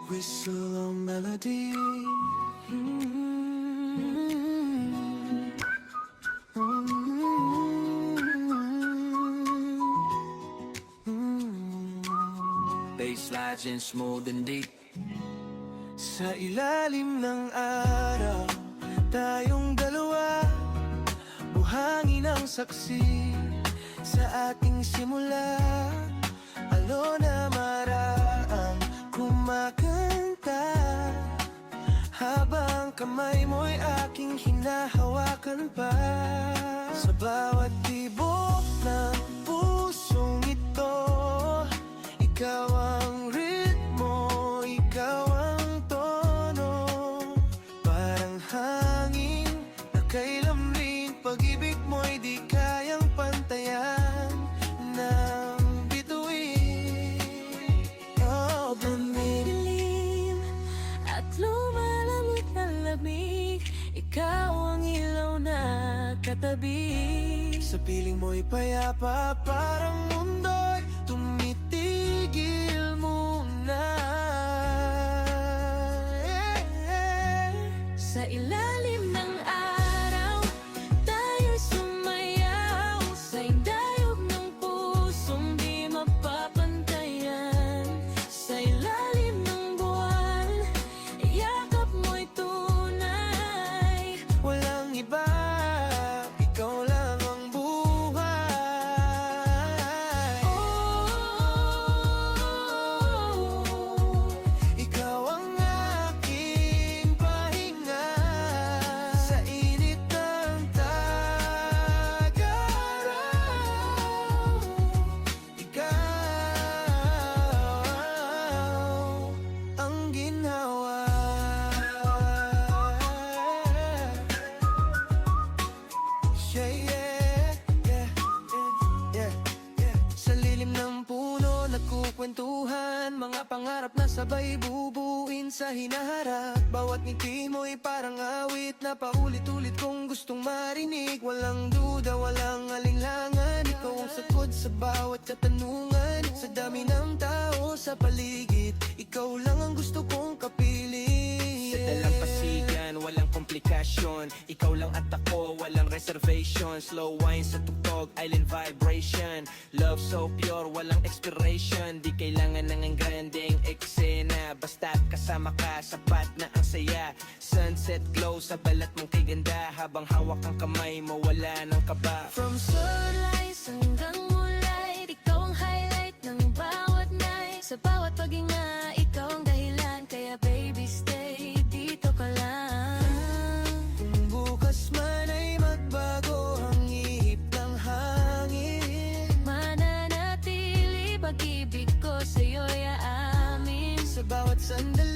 whistle or melody. Bass slides in smooth and deep. Sa ilalim ng araw, tayong dalawa, buhangin ang saksi sa ating simula. Alona Maraang kumakanta, habang kamay mo'y aking hinahawakan pa. Sa bawat tibok ng pusong ito, ikaw ang ritmo, ikaw ang tono. Parang hangin na kay lamig, pag-ibig mo'y di kayang pantayan ng bituin. Oh, Dumidilim at lumalamig na lamig, ikaw ang ilaw na katabi. sa piling mo'y payapa, parang mundo'y tumitigil muna. Sa ilalim ng araw, tayo'y sumayaw sa indayog ng pusong di mapapantayan. Sa ilalim ng buwan, yakap mo'y tunay. Walang iba, ikaw lang ang buhay. Oh, Ikaw ang aking pahinga sa init ng tag-araw. Ikaw ang ginhawa. Yeah, yeah, yeah, yeah, yeah. Sa lilim ng puno, nagkukwentuhan, mga pangarap na sabay bubuin sa hinaharap. Bawat ngiti mo'y parang awit na paulit-ulit kong gustong marinig. Walang duda, walang alinlangan, ikaw ang sagot sa bawat katanungan. Sa dami ng tao sa paligid, ikaw lang ang gusto kong kapiling. Sa dalampasigan, walang komplikasyon. Ikaw lang at ako, walang reservation. Slow wine sa tugtog, island vibration. Love so pure, walang expiration. Di kailangan ng ang granding eksena. Basta't kasama ka, sapat na ang saya. Sunset glow sa balat mong kay ganda. Habang hawak ang kamay mo, wala ng kaba. From sun, sunrise hanggang moonlight, ikaw ang highlight ng bawat night. Sa bawat paghinga, ikaw ang dahilan, kaya baby stay dito ka lang. kung bukas man ay magbago ang ihip ng hangin, Mananatili pag-ibig ko sa'yo'y aamin. sa bawat sandali